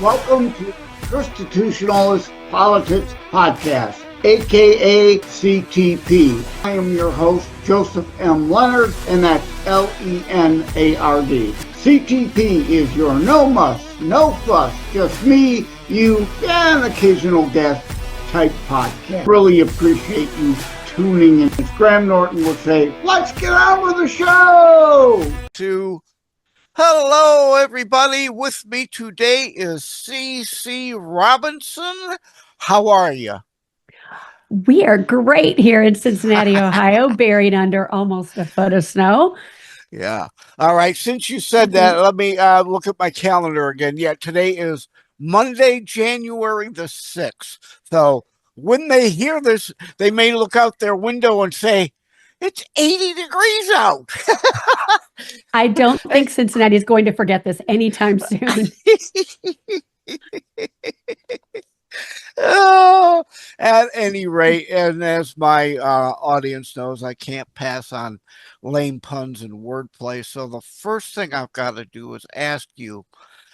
Welcome to ChristiTutionalist Politics Podcast, aka CTP. I am your host, Joseph M. Leonard, and that's Leonard. CTP is your no muss, no fuss, just me, you, and an occasional guest type podcast. Really appreciate you tuning in. As Graham Norton would say, let's get on with the show! Hello, everybody. With me today is C.C.Robinson. How are you? We are great here in Cincinnati, Ohio, buried under almost a foot of snow. Yeah. All right. Since you said that, let me look at my calendar again. Yeah, today is Monday, January the 6th. So when they hear this, they may look out their window and say, it's 80 degrees out. I don't think Cincinnati is going to forget this anytime soon. Oh, at any rate, and as my audience knows, I can't pass on lame puns and wordplay. So the first thing I've got to do is ask you,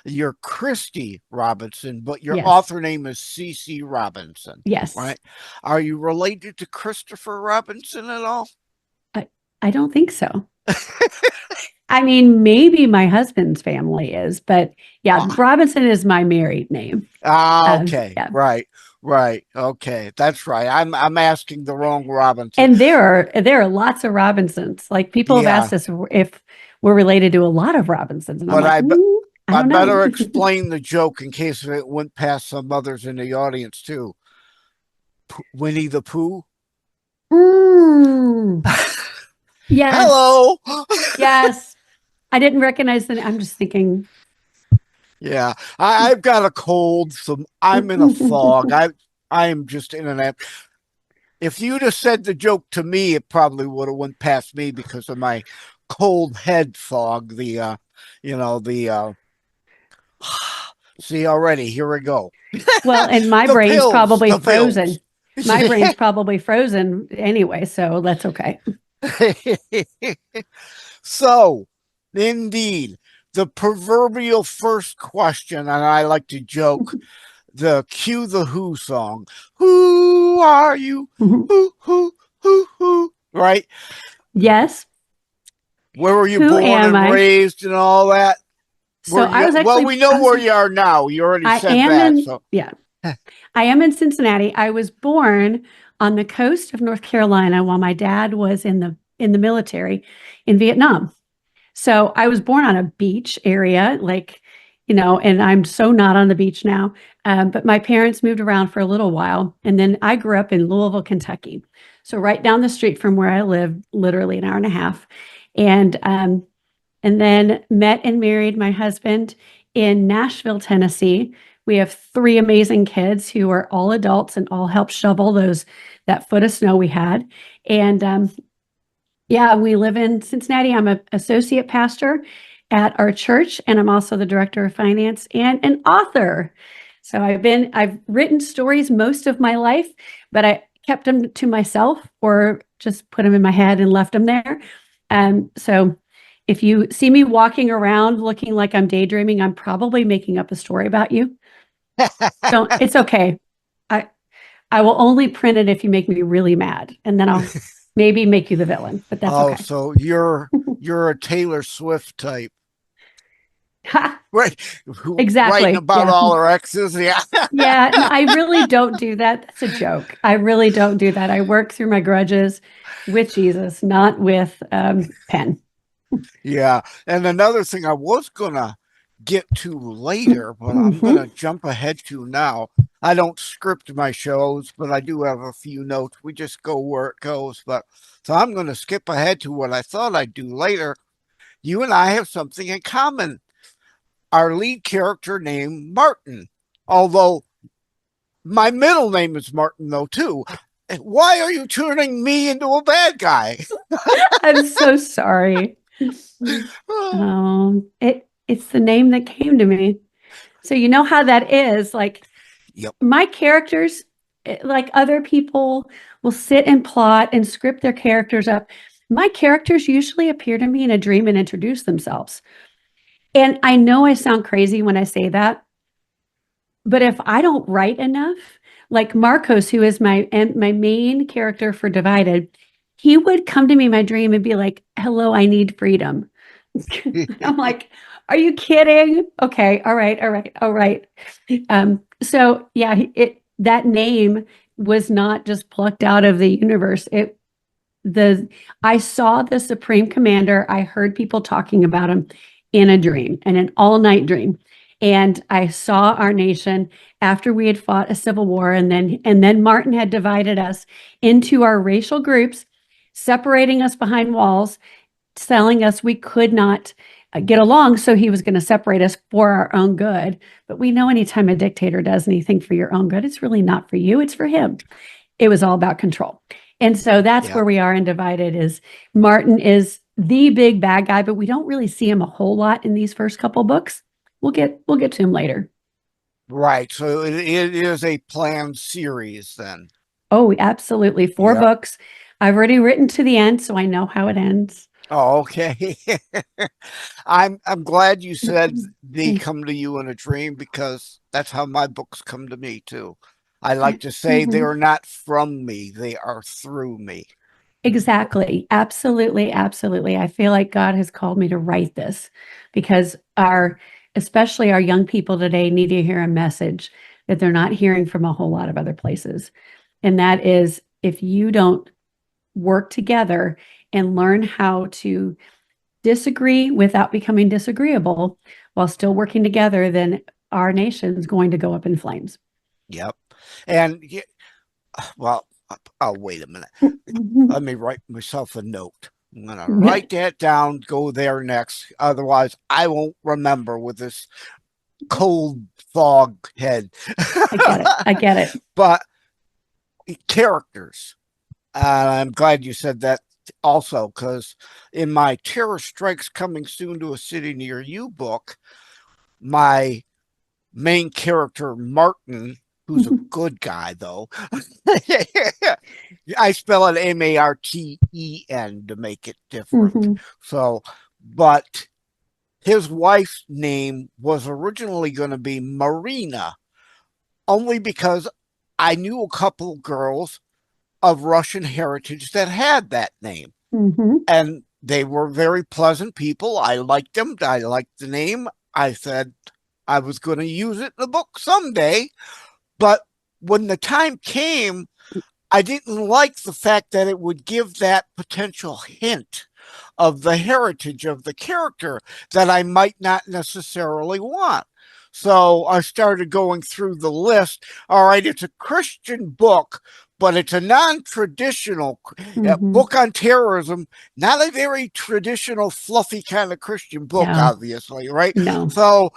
you're Christy Robinson, but your author name is C.C. Robinson. Yes. Right? Are you related to Christopher Robinson at all? I don't think so. I mean, maybe my husband's family is, but yeah, Robinson is my married name. Okay. Yeah. Right. Okay. That's right. I'm asking the wrong Robinson. And there are lots of Robinsons. Like people have asked us if we're related to a lot of Robinsons. And but I better explain the joke in case it went past some others in the audience too. Winnie the Pooh? Yes. Hello. Yes. I didn't recognize that. I'm just thinking. Yeah, I've got a cold, so I'm in a fog. I am just in an. If you'd have said the joke to me, it probably would have went past me because of my cold head fog. The see already. Here we go. Well, and my brain's probably frozen. My brain's probably frozen anyway, so that's okay. So, indeed, the proverbial first question, and I like to joke, the Cue the Who song. Who are you? Who, right? Yes. Where were you born and raised and all that? So I was actually... Well, we know where you are now. You already said that. Yeah. I am in Cincinnati. I was born on the coast of North Carolina while my dad was in the military in Vietnam. So I was born on a beach area, and I'm so not on the beach now. But my parents moved around for a little while. And then I grew up in Louisville, Kentucky. So right down the street from where I live, literally an hour and a half. And then met and married my husband in Nashville, Tennessee. We have 3 amazing kids who are all adults and all helped shovel that foot of snow we had. And we live in Cincinnati. I'm an associate pastor at our church, and I'm also the director of finance and an author. So I've written stories most of my life, but I kept them to myself or just put them in my head and left them there. So if you see me walking around looking like I'm daydreaming, I'm probably making up a story about you. It's okay. I will only print it if you make me really mad, and then I'll maybe make you the villain, but that's okay. So you're a Taylor Swift type. Right. Exactly. Writing about all her exes. Yeah. Yeah. No, I really don't do that. That's a joke. I really don't do that. I work through my grudges with Jesus, not with pen. Yeah. And another thing I was going to get to later, but I'm going to jump ahead to now. I don't script my shows, but I do have a few notes. We just go where it goes. So I'm going to skip ahead to what I thought I'd do later. You and I have something in common. Our lead character named Martin, although my middle name is Martin, though, too. Why are you turning me into a bad guy? I'm so sorry. It's the name that came to me. So you know how that is. My characters, like other people, will sit and plot and script their characters up. My characters usually appear to me in a dream and introduce themselves. And I know I sound crazy when I say that, but if I don't write enough, like Marcos, who is my main character for Divided, he would come to me in my dream and be like, "Hello, I need freedom." I'm like, "Are you kidding?" Okay, all right, all right, all right. So yeah, that name was not just plucked out of the universe. I saw the Supreme Commander. I heard people talking about him in a dream, and an all-night dream. And I saw our nation after we had fought a civil war, and then Martin had divided us into our racial groups, separating us behind walls, telling us we could not get along, so he was going to separate us for our own good. But we know anytime a dictator does anything for your own good, it's really not for you, it's for him. It was all about control. And so that's where we are in Divided. Is Martin is the big bad guy, but we don't really see him a whole lot in these first couple books. We'll get to him later. Right. So it is a planned series then. Oh, absolutely. 4 books. I've already written to the end, so I know how it ends. Oh, okay. I'm glad you said they come to you in a dream, because that's how my books come to me too. I like to say they are not from me, they are through me. Exactly. Absolutely. Absolutely. I feel like God has called me to write this because especially our young people today need to hear a message that they're not hearing from a whole lot of other places. And that is, if you don't work together and learn how to disagree without becoming disagreeable while still working together, then our nation's going to go up in flames. Yep. And well, oh, wait a minute. Let me write myself a note. I'm going to write that down, go there next. Otherwise, I won't remember with this cold fog head. I get it. But characters. I'm glad you said that also, because in my Terror Strikes Coming Soon to a City Near You book, my main character, Martin, who's a good guy, though. I spell it M-A-R-T-E-N to make it different. So, but his wife's name was originally going to be Marina, only because I knew a couple girls of Russian heritage that had that name. And they were very pleasant people. I liked them. I liked the name. I said I was going to use it in the book someday. But when the time came, I didn't like the fact that it would give that potential hint of the heritage of the character that I might not necessarily want. So I started going through the list. All right, it's a Christian book, but it's a non-traditional book on terrorism, not a very traditional, fluffy kind of Christian book, obviously, right? No. So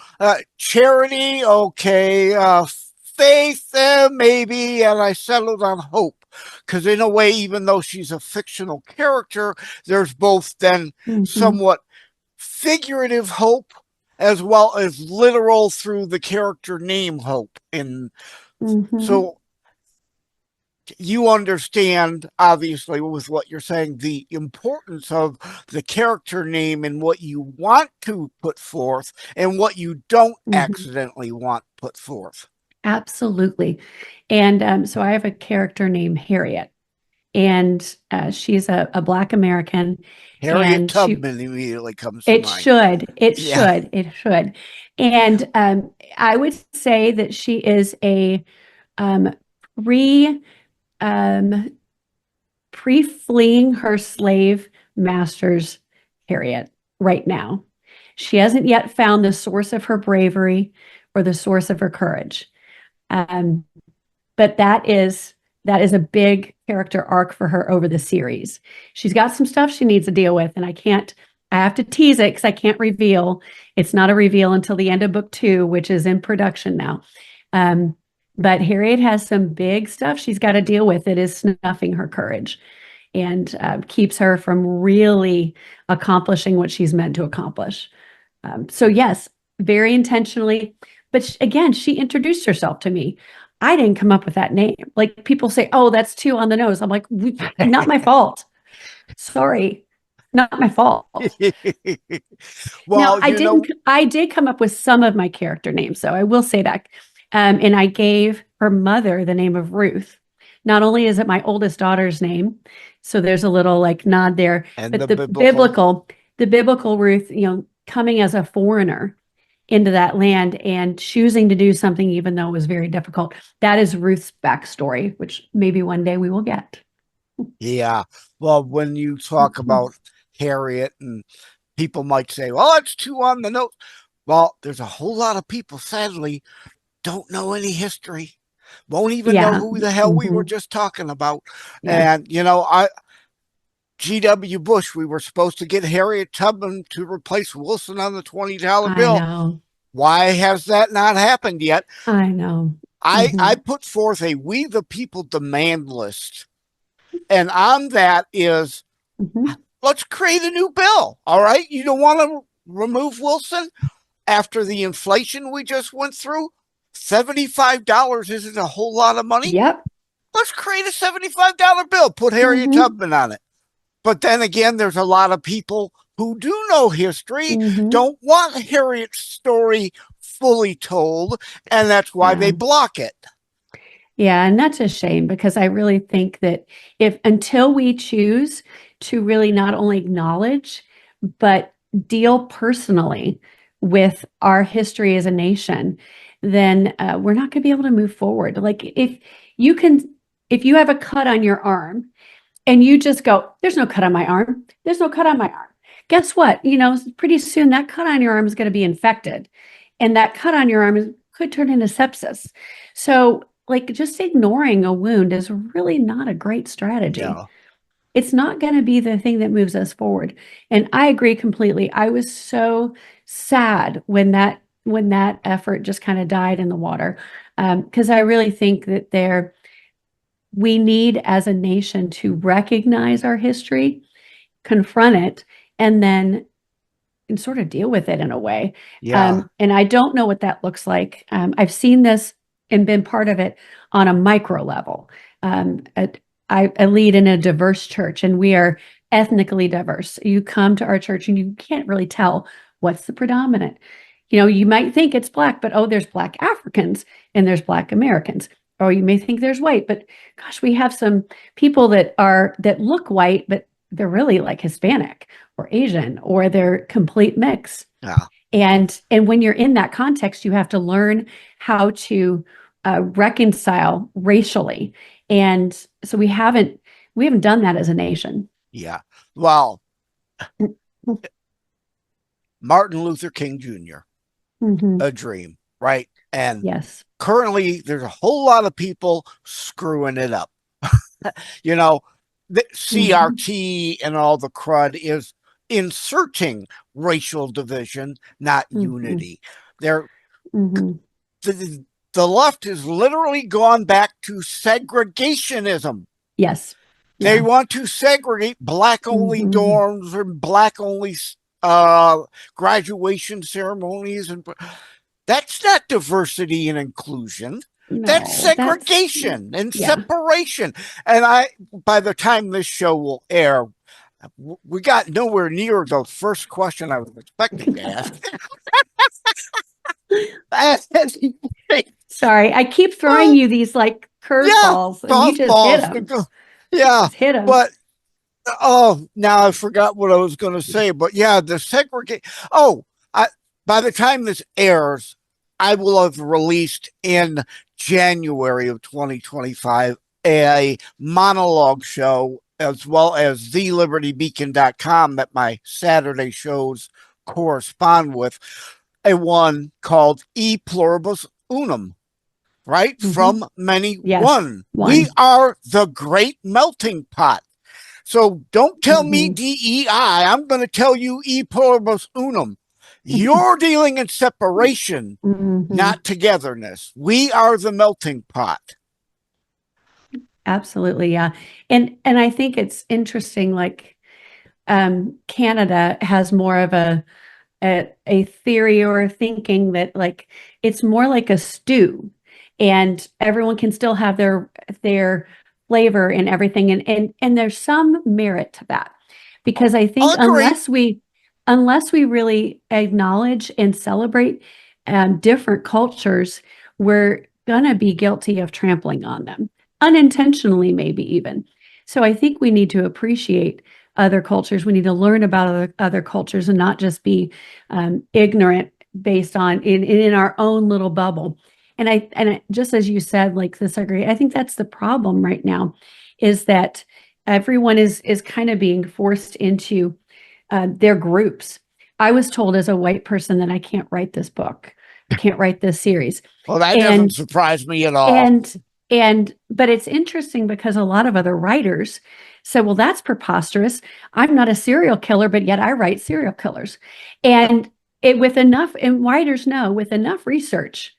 charity, okay, faith, maybe, and I settled on hope. Because in a way, even though she's a fictional character, there's both then somewhat figurative hope as well as literal through the character name hope. And so you understand, obviously, with what you're saying, the importance of the character name and what you want to put forth and what you don't accidentally want put forth. Absolutely. And so I have a character named Harriet, and she's a Black American. Harriet Tubman immediately comes to mind. It should. And I would say that she is a pre-fleeing her slave master's Harriet right now. She hasn't yet found the source of her bravery or the source of her courage. But that is a big character arc for her over the series. She's got some stuff she needs to deal with, and I have to tease it because I can't reveal. It's not a reveal until the end of book 2, which is in production now. But Harriet has some big stuff she's got to deal with. It is snuffing her courage and keeps her from really accomplishing what she's meant to accomplish. So yes, very intentionally. But again, she introduced herself to me. I didn't come up with that name. Like, people say, "Oh, that's too on the nose." I'm like, not my fault. Sorry, not my fault. Well, now, I did come up with some of my character names, so I will say that. And I gave her mother the name of Ruth. Not only is it my oldest daughter's name, so there's a little like nod there, And but the biblical Ruth, coming as a foreigner into that land and choosing to do something even though it was very difficult. That is Ruth's backstory, which maybe one day we will get. Yeah. Well, when you talk about Harriet, and people might say, well, it's too on the nose. Well, there's a whole lot of people, sadly, don't know any history, won't even know who the hell we were just talking about. Yeah. And, G.W. Bush, we were supposed to get Harriet Tubman to replace Wilson on the $20 bill. I know. Why has that not happened yet? I know. I put forth a We the People demand list. And on that is, let's create a new bill. All right. You don't want to remove Wilson after the inflation we just went through? $75 isn't a whole lot of money. Yep. Let's create a $75 bill. Put Harriet Tubman on it. But then again, there's a lot of people who do know history, don't want Harriet's story fully told, and that's why they block it. Yeah, and that's a shame, because I really think that until we choose to really not only acknowledge, but deal personally with our history as a nation, then we're not going to be able to move forward. Like if you have a cut on your arm and you just go, there's no cut on my arm. There's no cut on my arm. Guess what? Pretty soon that cut on your arm is going to be infected, and that cut on your arm could turn into sepsis. So just ignoring a wound is really not a great strategy. No. It's not going to be the thing that moves us forward. And I agree completely. I was so sad when that effort just kind of died in the water, because I really think that we need as a nation to recognize our history, confront it, and then sort of deal with it in a way. Yeah. And I don't know what that looks like. I've seen this and been part of it on a micro level. I lead in a diverse church, and we are ethnically diverse. You come to our church and you can't really tell what's the predominant. You might think it's Black, but there's Black Africans and there's Black Americans. Or you may think there's white, but gosh, we have some people that look white, but they're really like Hispanic or Asian, or they're complete mix. Yeah. And when you're in that context, you have to learn how to reconcile racially. And so we haven't done that as a nation. Yeah. Well, Martin Luther King Jr., a dream, right? And yes, currently there's a whole lot of people screwing it up. The CRT and all the crud is inserting racial division, not unity. The left has literally gone back to segregationism. Yes. They want to segregate Black-only dorms or Black-only graduation ceremonies. And that's not diversity and inclusion. No, that's segregation and separation. And by the time this show will air, we got nowhere near the first question I was expecting to ask. Sorry, I keep throwing you these curveballs, and you just hit them. Yeah, just hit them. But now I forgot what I was going to say. But yeah, the segregate. By the time this airs, I will have released in January of 2025 a monologue show, as well as thelibertybeacon.com, that my Saturday shows correspond with, a one called E Pluribus Unum, right? From many one. We are the great melting pot. So don't tell me DEI. I'm going to tell you E Pluribus Unum. You're dealing in separation, not togetherness. We are the melting pot. Absolutely, yeah. And I think it's interesting, Canada has more of a theory or a thinking that it's more like a stew, and everyone can still have their flavor and everything. And there's some merit to that, because I think unless we really acknowledge and celebrate different cultures, we're going to be guilty of trampling on them, unintentionally, maybe even. So I think we need to appreciate other cultures. We need to learn about other cultures and not just be ignorant based on in our own little bubble. And just as you said, like this, I agree. I think that's the problem right now, is that everyone is kind of being forced into their groups. I was told as a white person that I can't write this book, I can't write this series. Well, that doesn't surprise me at all. But it's interesting because a lot of other writers said, well, that's preposterous. I'm not a serial killer, but yet I write serial killers. And writers know with enough research,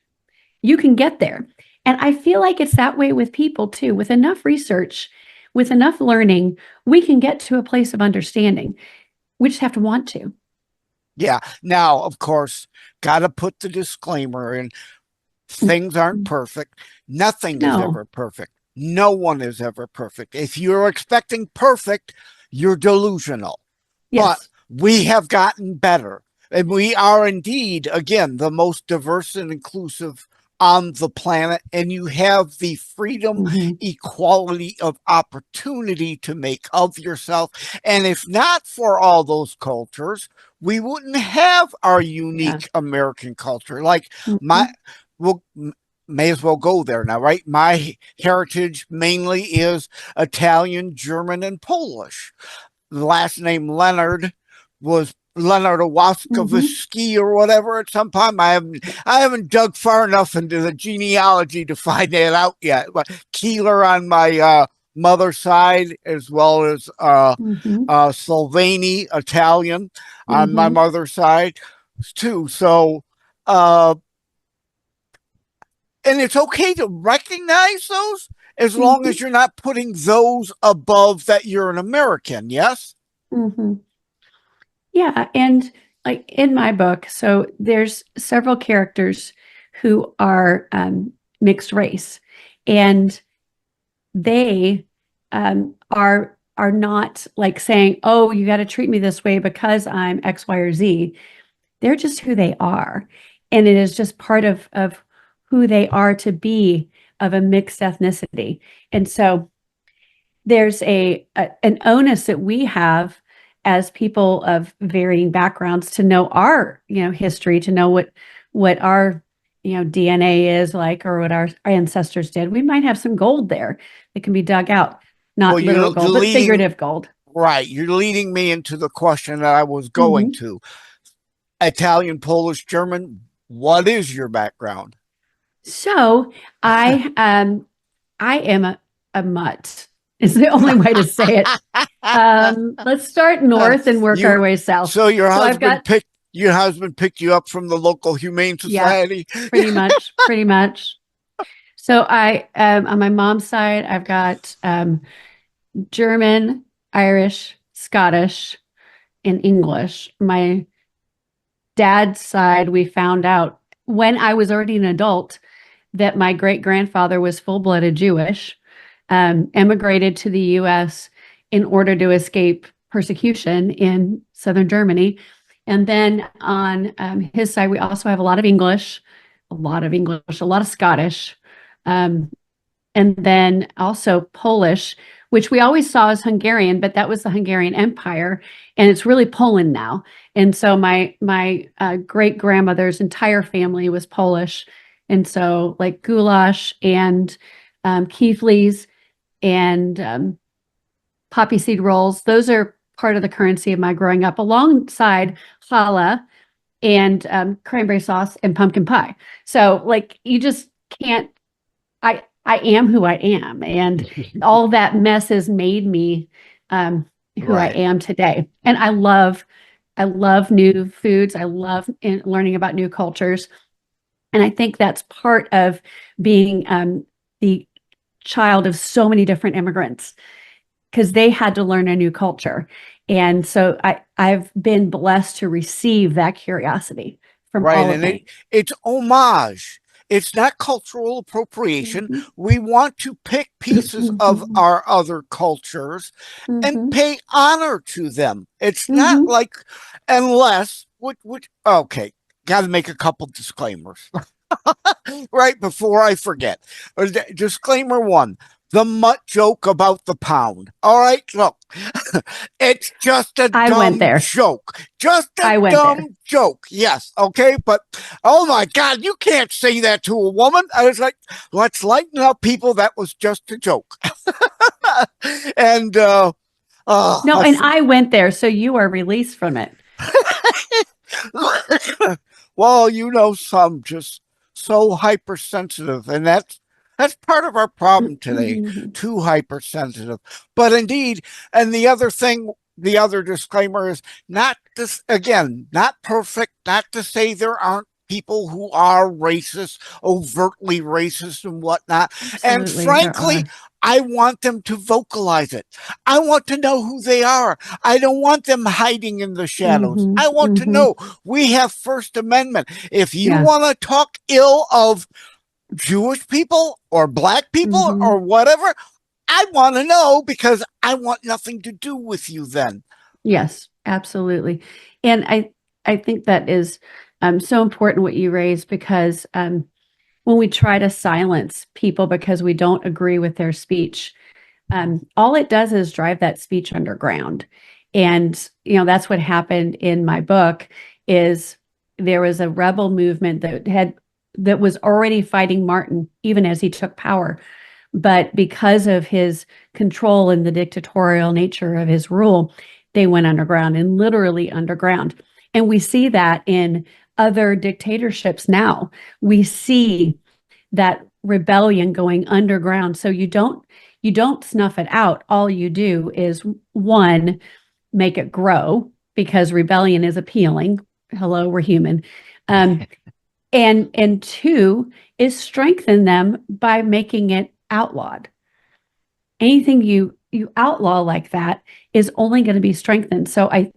you can get there. And I feel like it's that way with people too. With enough research, with enough learning, we can get to a place of understanding. We just have to want to. Yeah. Now, of course, got to put the disclaimer in. Things aren't perfect. Nothing is ever perfect. No one is ever perfect. If you're expecting perfect, you're delusional. Yes. But we have gotten better. And we are indeed, again, the most diverse and inclusive on the planet. And you have the freedom, equality of opportunity to make of yourself. And if not for all those cultures, we wouldn't have our unique American culture. Like well, may as well go there now, right? My heritage mainly is Italian, German, and Polish. The last name Leonard was Leonard Owaskowski or whatever at some time. I haven't dug far enough into the genealogy to find that out yet. But Keeler on my mother's side, as well as Sloveni, Italian on my mother's side too. So and it's okay to recognize those as long as you're not putting those above that you're an American. Yes. Yeah. And like in my book, so there's several characters who are mixed race, and they are not like saying, oh, you got to treat me this way because I'm X, Y, or Z. They're just who they are. And it is just part of who they are to be of a mixed ethnicity. And so there's an onus that we have as people of varying backgrounds to know our, history, to know what our, DNA is like, or what our ancestors did. We might have some gold there that can be dug out, not literal gold, but figurative gold. Right. You're leading me into the question that I was going to. Italian, Polish, German, what is your background? So I am a mutt, is the only way to say it. Let's start north and work our way south. So your husband picked you up from the local humane society? Yeah, pretty much. So I on my mom's side, I've got German, Irish, Scottish, and English. My dad's side, we found out when I was already an adult that my great-grandfather was full-blooded Jewish, emigrated to the U.S. in order to escape persecution in southern Germany. And then on his side, we also have a lot of English, a lot of Scottish, and then also Polish, which we always saw as Hungarian, but that was the Hungarian Empire, and it's really Poland now. And so my great-grandmother's entire family was Polish. And so like goulash and Keithley's and poppy seed rolls, those are part of the currency of my growing up, alongside challah and cranberry sauce and pumpkin pie. So like you just can't, I am who I am. And all that mess has made me who I am today. And I love new foods. I love learning about new cultures. And I think that's part of being the child of so many different immigrants, because they had to learn a new culture. And so I've been blessed to receive that curiosity from all of them. It's homage. It's not cultural appropriation. We want to pick pieces of our other cultures and pay honor to them. It's not like, unless, okay, got to make a couple disclaimers. Right before I forget. Disclaimer one. The mutt joke about the pound. All right, look, it's just a I went dumb there. joke. Just a I went dumb there. joke. Yes, okay, but oh my God, you can't say that to a woman. I was like, let's lighten up, people. That was just a joke. And No, and I went there, so you are released from it. well, you know, some just so hypersensitive, and that's part of our problem today. Too hypersensitive. But indeed, and the other thing, the other disclaimer is not this again, not perfect, not to say there aren't people who are racist, overtly racist and whatnot. And Absolutely, frankly, I want them to vocalize it. I want to know who they are. I don't want them hiding in the shadows. I want to know we have First Amendment. If you want to talk ill of Jewish people or Black people or whatever, I want to know because I want nothing to do with you then. Yes, absolutely. And I think that is so important what you raised, because when we try to silence people because we don't agree with their speech, all it does is drive that speech underground. And, you know, that's what happened in my book. Is there was a rebel movement that was already fighting Martin even as he took power. But because of his control and the dictatorial nature of his rule, they went underground, and literally underground. And we see that in other dictatorships now. We see that rebellion going underground. So you don't snuff it out. All you do is, one, make it grow, because rebellion is appealing. Hello, we're human. And two is strengthen them by making it outlawed. Anything you outlaw like that is only going to be strengthened. So I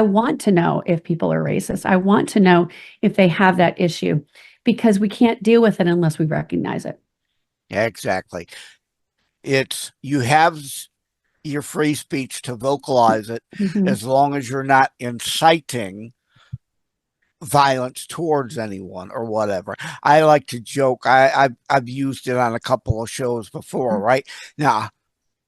want to know if people are racist. I want to know if they have that issue, because we can't deal with it unless we recognize it. Yeah, exactly. It's, you have your free speech to vocalize it, as long as you're not inciting violence towards anyone or whatever. I like to joke. I've used it on a couple of shows before, right? Now,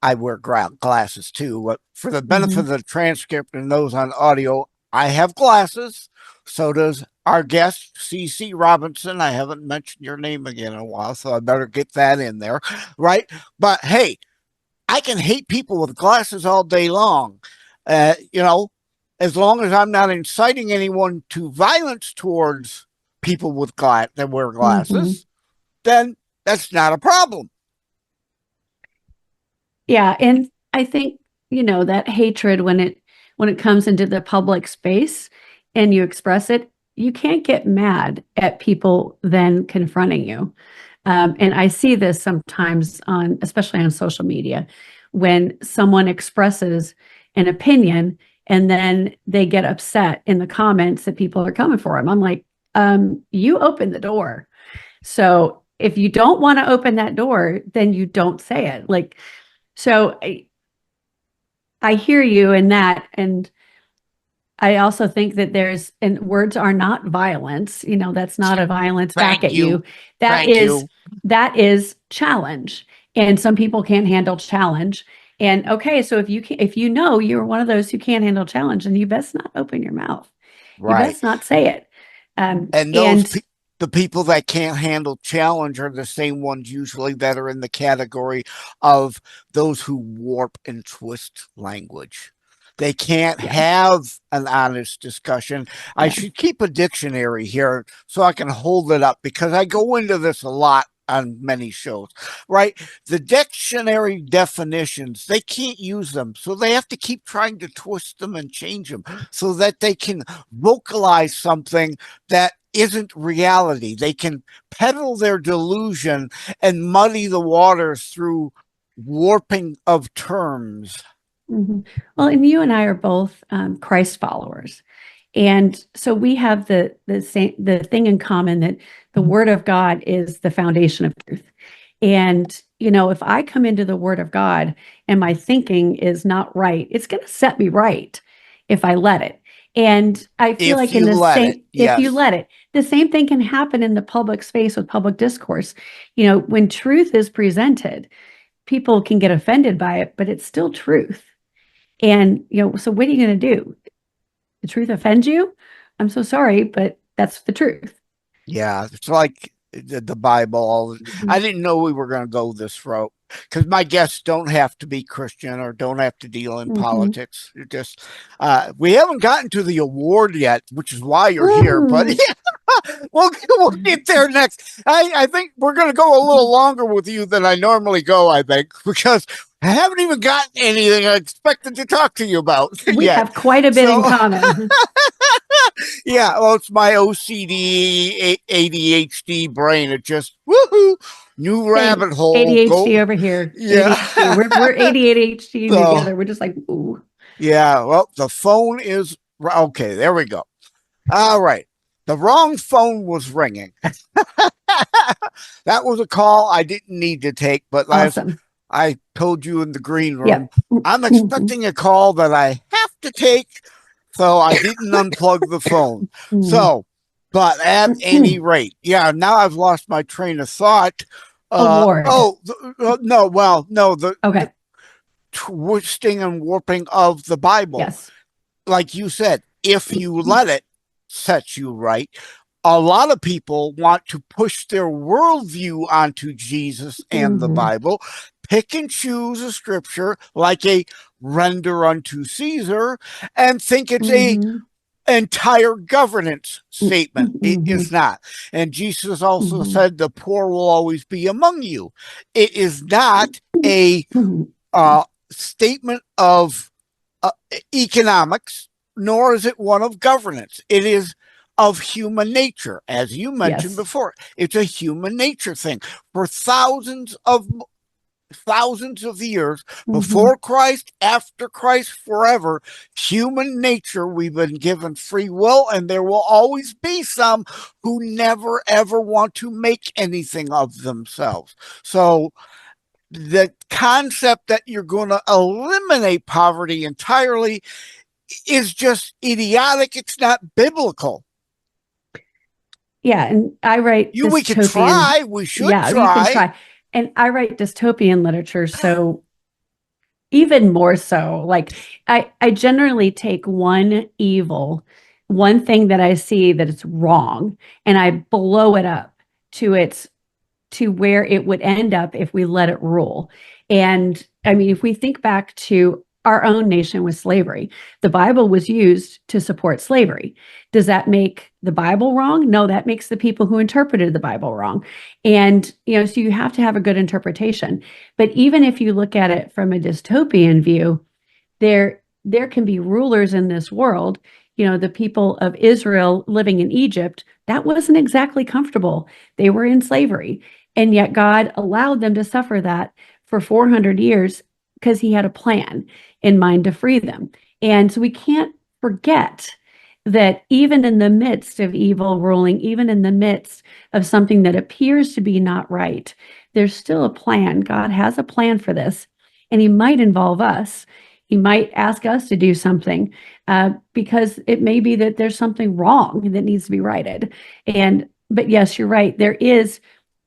I wear glasses too, but for the benefit of the transcript and those on audio, I have glasses. So does our guest, C.C.Robinson. I haven't mentioned your name again in a while, so I better get that in there, right? But hey, I can hate people with glasses all day long. You know, as long as I'm not inciting anyone to violence towards people with that wear glasses, then that's not a problem. Yeah, and I think, you know, that hatred, when it comes into the public space and you express it, you can't get mad at people then confronting you. And I see this sometimes especially on social media, when someone expresses an opinion and then they get upset in the comments that people are coming for them. I'm like, you opened the door. So if you don't want to open that door, then you don't say it. Like, so I hear you in that. And I also think that and words are not violence. You know, that's not a violence back at you. That is challenge. And some people can't handle challenge. And okay, so if you know you're one of those who can't handle challenge, then you best not open your mouth. You best not say it. The people that can't handle challenge are the same ones usually that are in the category of those who warp and twist language. They can't have an honest discussion. I should keep a dictionary here so I can hold it up, because I go into this a lot on many shows, right? The dictionary definitions, they can't use them. So they have to keep trying to twist them and change them so that they can vocalize something that isn't reality. They can peddle their delusion and muddy the waters through warping of terms. Well, and you and I are both Christ followers. And so we have the thing in common, that the Word of God is the foundation of truth. And, you know, if I come into the Word of God and my thinking is not right, it's going to set me right if I let it. And I feel If like in you the let it, same, if you yes. let it, the same thing can happen in the public space with public discourse. You know, when truth is presented, people can get offended by it, but it's still truth. And, you know, so what are you going to do? The truth offends you? I'm so sorry, but that's the truth. Yeah, it's like the Bible. I didn't know we were going to go this route because my guests don't have to be Christian or don't have to deal in politics. It just we haven't gotten to the award yet, which is why you're here. But we'll get there next. I think we're going to go a little longer with you than I normally go. I think because I haven't even gotten anything I expected to talk to you about We yet. have quite a bit in common. Yeah, well, it's my OCD, ADHD brain. It just woohoo, new rabbit hole. ADHD over here. Yeah, ADHD. We're ADHD So- together. We're just like, ooh. yeah. Well, the phone is okay. There we go. All right, the wrong phone was ringing. That was a call I didn't need to take, but Awesome. I told you in the green room, Yep. I'm expecting a call that I have to take, so I didn't unplug the phone. So, but at any rate, yeah, now I've lost my train of thought. Award. No, well, no, the Okay. twisting and warping of the Bible. Yes. Like you said, if you let it, sets you right. A lot of people want to push their worldview onto Jesus and the Bible, pick and choose a scripture like a render unto Caesar, and think it's a entire governance statement. It is not. And Jesus also said the poor will always be among you. It is not a statement of economics, nor is it one of governance. It is of human nature, as you mentioned before. It's a human nature thing. For thousands of years, before Christ, after Christ, forever, human nature, we've been given free will, and there will always be some who never ever want to make anything of themselves. So the concept that you're going to eliminate poverty entirely is just idiotic. It's not biblical. Yeah, and I write We could try. We should try. You can try. And I write dystopian literature, so even more so. Like I generally take one evil, one thing that I see that it's wrong, and I blow it up to where it would end up if we let it rule. And I mean, if we think back to our own nation with slavery, the Bible was used to support slavery. Does that make the Bible wrong? No, that makes the people who interpreted the Bible wrong. And, you know, so you have to have a good interpretation. But even if you look at it from a dystopian view, there can be rulers in this world. You know, the people of Israel living in Egypt, that wasn't exactly comfortable. They were in slavery. And yet God allowed them to suffer that for 400 years because he had a plan in mind to free them. And so we can't forget that even in the midst of evil ruling, even in the midst of something that appears to be not right, there's still a plan. God has a plan for this, and he might involve us. He might ask us to do something because it may be that there's something wrong that needs to be righted. But yes, you're right. There is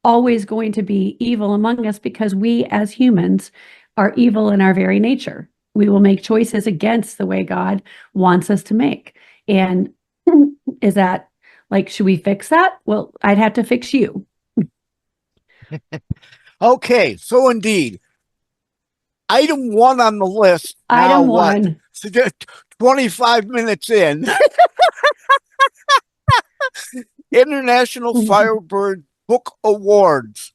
always going to be evil among us because we as humans are evil in our very nature. We will make choices against the way God wants us to make. And is that like, should we fix that? Well, I'd have to fix you. Okay, so indeed, item 1 on the list. Item 1. So just 25 minutes in. International Firebird Book Awards.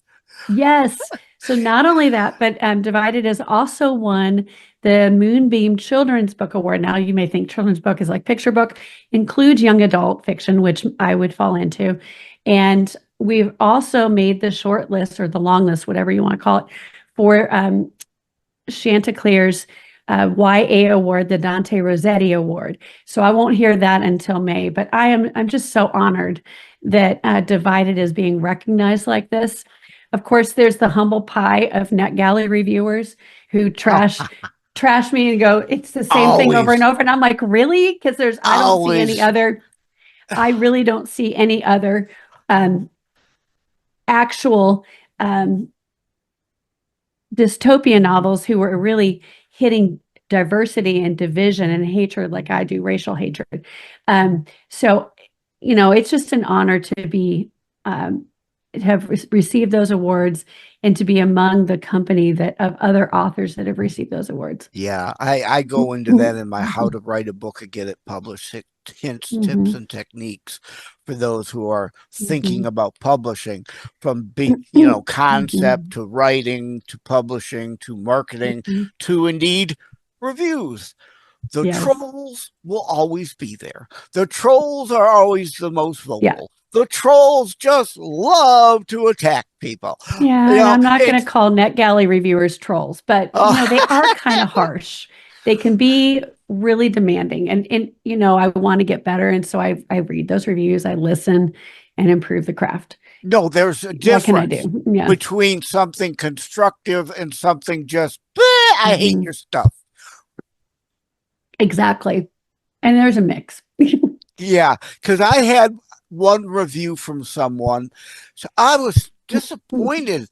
Yes. So not only that, but Divided has also won the Moonbeam Children's Book Award. Now you may think children's book is like picture book, includes young adult fiction, which I would fall into. And we've also made the short list or the long list, whatever you want to call it, for Chanticleer's YA award, the Dante Rossetti Award. So I won't hear that until May, but I'm just so honored that Divided is being recognized like this. Of course, there's the humble pie of NetGalley reviewers who trash trash me and go, it's the same thing over and over. And I'm like, really? Because I don't see any other, I really don't see any other actual dystopian novels who are really hitting diversity and division and hatred like I do, racial hatred. So, it's just an honor to be have received those awards and to be among the company of other authors that have received those awards. Yeah, I go into that in my How to Write a Book and Get It Published hints, tips, and techniques for those who are thinking about publishing, from concept to writing to publishing to marketing to indeed reviews. The trolls will always be there. The trolls are always the most vocal. Yeah. The trolls just love to attack people. Yeah, and I'm not going to call NetGalley reviewers trolls, but they are kind of harsh. They can be really demanding, and I want to get better, and so I read those reviews, I listen, and improve the craft. No, there's a difference between something constructive and something just, I hate your stuff. Exactly, and there's a mix. Yeah, because I had one review from someone, so I was disappointed.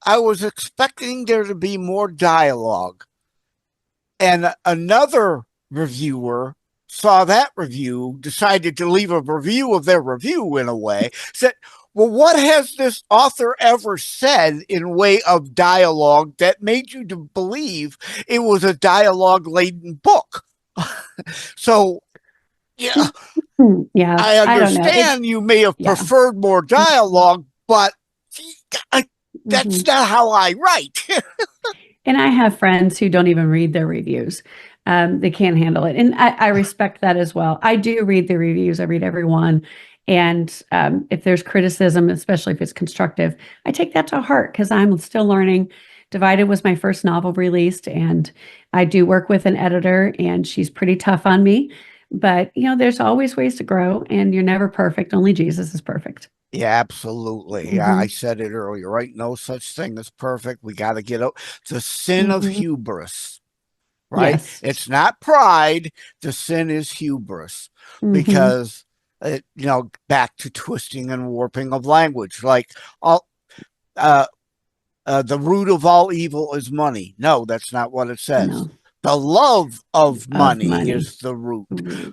I was expecting there to be more dialogue, and another reviewer saw that review, decided to leave a review of their review in a way, said, well, what has this author ever said in way of dialogue that made you to believe it was a dialogue-laden book? So, yeah. Yeah, I understand you may have preferred more dialogue, but that's not how I write. And I have friends who don't even read their reviews. They can't handle it. And I respect that as well. I do read the reviews. I read every one. And if there's criticism, especially if it's constructive, I take that to heart because I'm still learning. Divided was my first novel released, and I do work with an editor, and she's pretty tough on me. But, there's always ways to grow, and you're never perfect. Only Jesus is perfect. Yeah, absolutely. I said it earlier, right? No such thing as perfect. We got to get out the sin of hubris, right? Yes. It's not pride. The sin is hubris because, back to twisting and warping of language, like the root of all evil is money. No, that's not what it says. No. The love of money is the root.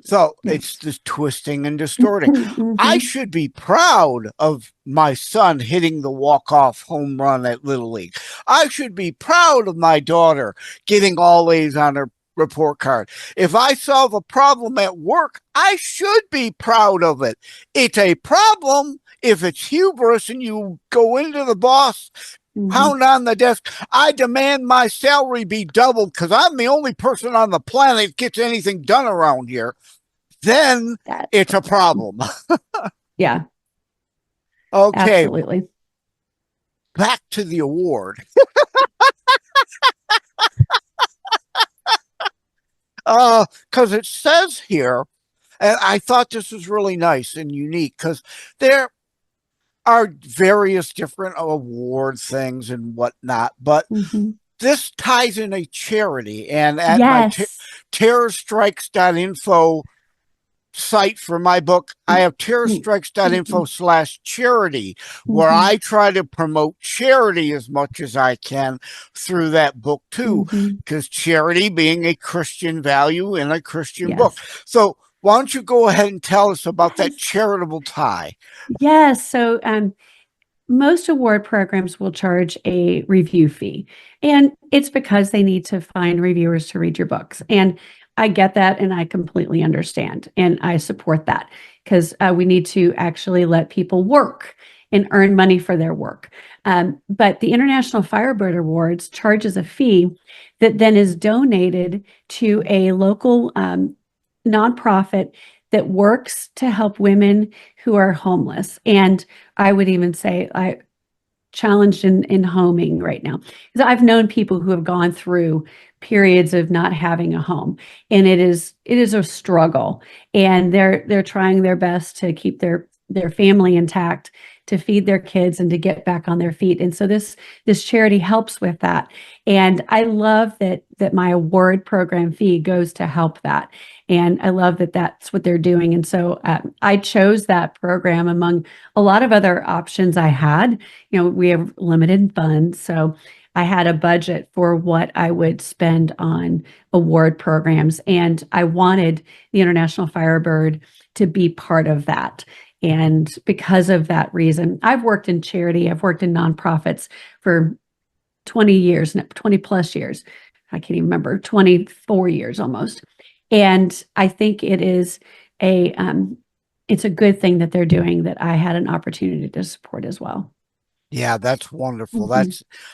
So it's just twisting and distorting. I should be proud of my son hitting the walk-off home run at Little League. I should be proud of my daughter getting all A's on her report card. If I solve a problem at work, I should be proud of it. It's a problem if it's hubris and you go into the boss, pound on the desk, I demand my salary be doubled because I'm the only person on the planet that gets anything done around here, then it's a problem. Yeah. Okay. Absolutely. Back to the award. Because it says here, and I thought this was really nice and unique because there are various different award things and whatnot, but this ties in a charity. And at my terrorstrikes.info site for my book, I have terrorstrikes.info/charity, where I try to promote charity as much as I can through that book too, because charity being a Christian value in a Christian book. So why don't you go ahead and tell us about that charitable tie? Yes. So most award programs will charge a review fee, and it's because they need to find reviewers to read your books. And I get that, and I completely understand, and I support that because we need to actually let people work and earn money for their work. But the International Firebird Awards charges a fee that then is donated to a local nonprofit that works to help women who are homeless. And I would even say challenged in homing right now. Because I've known people who have gone through periods of not having a home, and it is a struggle. And they're trying their best to keep their family intact, to feed their kids and to get back on their feet. And so this charity helps with that. And I love that my award program fee goes to help that. And I love that that's what they're doing. And so I chose that program among a lot of other options I had. We have limited funds, so I had a budget for what I would spend on award programs, and I wanted the International Firebird to be part of that. And because of that reason, I've worked in charity, I've worked in nonprofits for 20 years, 20 plus years. I can't even remember, 24 years almost. And I think it's a good thing that they're doing, that I had an opportunity to support as well. Yeah, that's wonderful.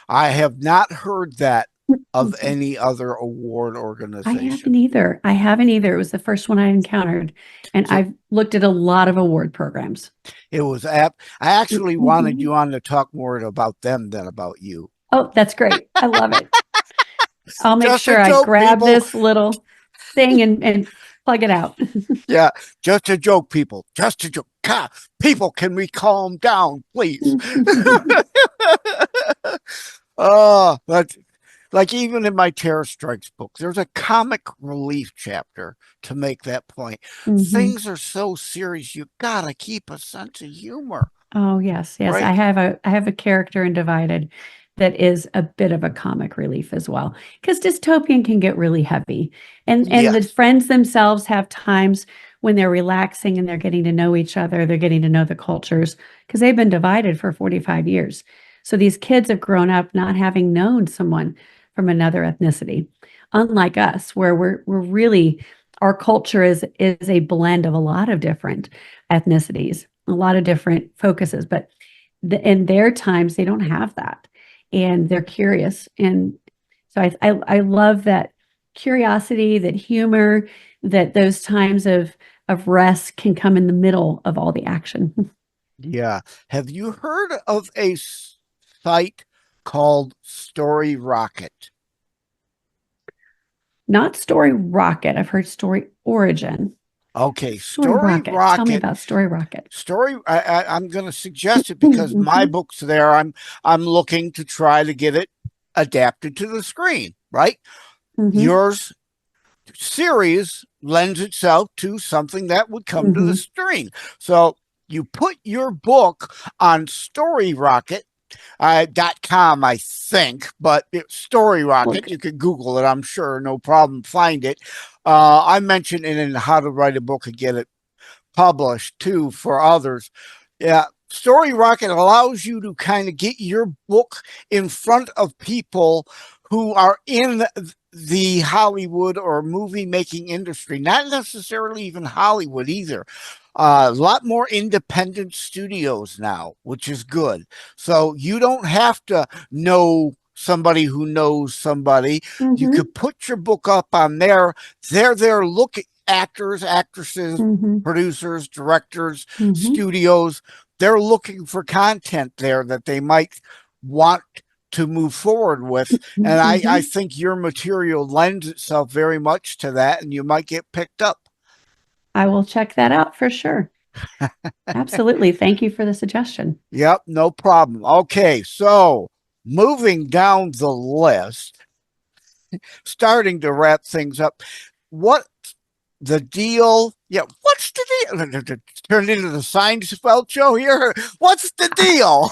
I have not heard that of any other award organization. I haven't either. It was the first one I encountered. And I've looked at a lot of award programs. I actually wanted you on to talk more about them than about you. Oh, that's great. I love it. I'll make sure I grab this little thing and plug it out. Yeah, just a joke, people. Just a joke. God, people, can we calm down, please? But like even in my Terror Strikes book, there's a comic relief chapter to make that point. Things are so serious, you gotta keep a sense of humor. Oh, yes. Right? I have a character in Divided that is a bit of a comic relief as well, because dystopian can get really heavy, and the friends themselves have times when they're relaxing and they're getting to know each other, they're getting to know the cultures, because they've been divided for 45 years. So these kids have grown up not having known someone from another ethnicity, unlike us, where we're really, our culture is a blend of a lot of different ethnicities, a lot of different focuses, but in their times they don't have that, and they're curious. And so I love that curiosity, that humor, that those times of rest can come in the middle of all the action. Yeah. Have you heard of a site called Story Rocket? Not Story Rocket. I've heard Story Origin. Okay, Story Rocket. Tell me about Story Rocket. I'm going to suggest it because my book's there. I'm looking to try to get it adapted to the screen, right? Yours series lends itself to something that would come to the screen. So you put your book on StoryRocket.com, I think, but it's Story Rocket. You can Google it, I'm sure, no problem, find it. I mentioned it in How to Write a Book and Get It Published too for others. Yeah, Story Rocket allows you to kind of get your book in front of people who are in the Hollywood or movie making industry, not necessarily even Hollywood either. A lot more independent studios now, which is good. So you don't have to know somebody who knows somebody. You could put your book up on there. They're there looking, actors, actresses, producers, directors, studios. They're looking for content there that they might want to move forward with. And I think your material lends itself very much to that, and you might get picked up. I will check that out for sure. Absolutely. Thank you for the suggestion. Yep, no problem. Okay, so moving down the list, starting to wrap things up. What's the deal? Yeah, what's the deal? Turned into the Seinfeld show here. What's the deal?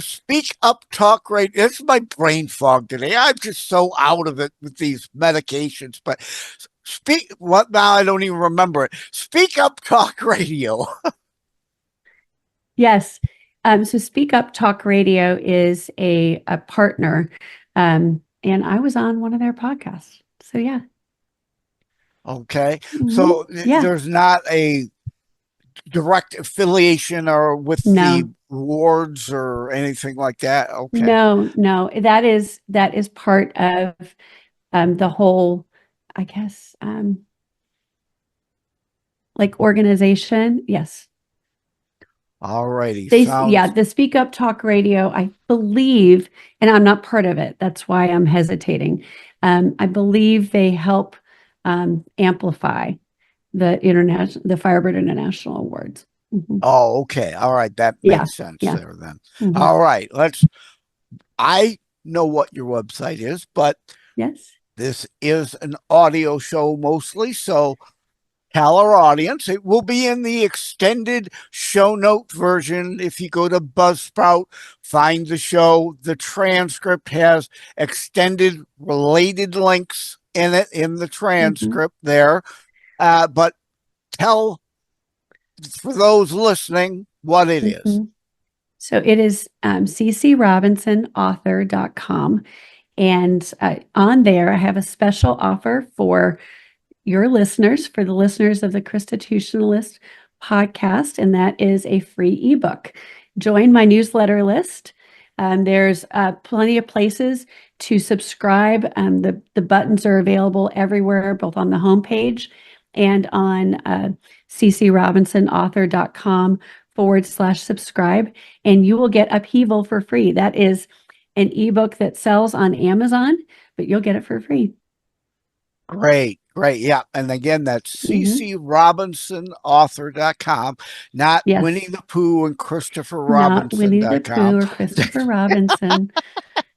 Speak Up Talk Radio. It's my brain fog today. I'm just so out of it with these medications, but now I don't even remember it. Speak Up Talk Radio. Yes. So Speak Up Talk Radio is a partner. And I was on one of their podcasts. So yeah. Okay. So there's not a direct affiliation or with the awards or anything like that. Okay. No, that is part of the whole, I guess, like organization. Yes. All righty. The Speak Up Talk Radio, I believe, and I'm not part of it. That's why I'm hesitating. I believe they help amplify the Firebird International Awards. Mhm. Oh, okay. All right. That Yeah, makes sense yeah. there then. Mhm. All right. I know what your website is, but Yes. this is an audio show mostly. So tell our audience, it will be in the extended show note version. If you go to Buzzsprout, find the show. The transcript has extended related links in it in the transcript there. But tell, for those listening, what it is. So it is C.C.RobinsonAuthor.com. And on there, I have a special offer for your listeners, for the listeners of the ChristiTutionalist podcast, and that is a free ebook. Join my newsletter list. There's plenty of places to subscribe. The buttons are available everywhere, both on the homepage and on CCRobinsonAuthor.com/subscribe, and you will get Upheaval for free. That is an ebook that sells on Amazon, but you'll get it for free. Great. Yeah. And again, that's CCRobinsonAuthor.com, not Yes. Winnie the Pooh and Christopher Not Winnie the Robinson.com. Pooh or Christopher Robinson.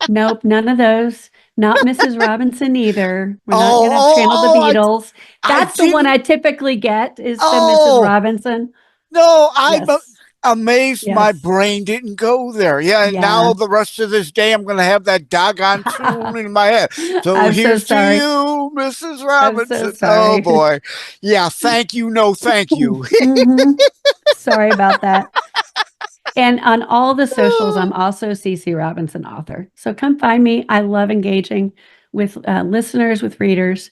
Nope, none of those. Not Mrs. Robinson either. We're not going to channel the Beatles. That's the one I typically get is the Mrs. Robinson. No, I'm amazed Yes. my brain didn't go there. Yeah, and now the rest of this day I'm going to have that doggone tune in my head. So I'm here's so to sorry. you, Mrs. Robinson. I'm so sorry. Oh boy. Yeah, thank you. No, thank you. Sorry about that. And on all the socials, I'm also C.C. Robinson Author. So come find me. I love engaging with listeners, with readers.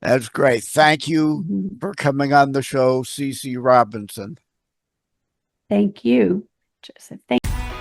That's great. Thank you for coming on the show, C.C. Robinson. Thank you, Joseph.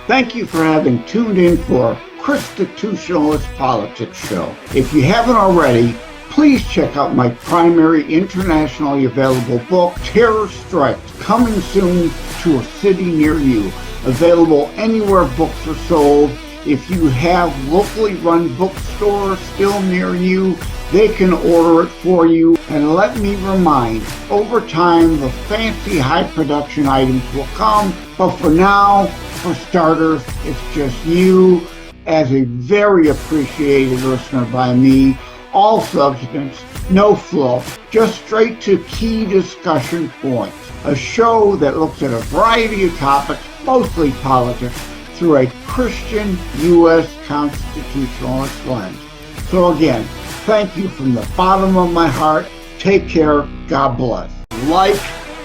Thank you for having tuned in for ChristiTutionalist Politics Show. If you haven't already, please check out my primary internationally available book, Terror Strikes, coming soon to a city near you. Available anywhere books are sold. If you have locally run bookstores still near you, they can order it for you. And let me remind, over time, the fancy high production items will come. But for now, for starters, it's just you as a very appreciated listener by me. All substance, no fluff, just straight to key discussion points. A show that looks at a variety of topics, mostly politics, through a Christian U.S. constitutionalist lens. So again, thank you from the bottom of my heart. Take care. God bless. Like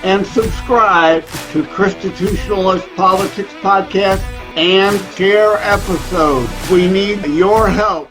and subscribe to ChristiTutionalist Politics Podcast and share episodes. We need your help.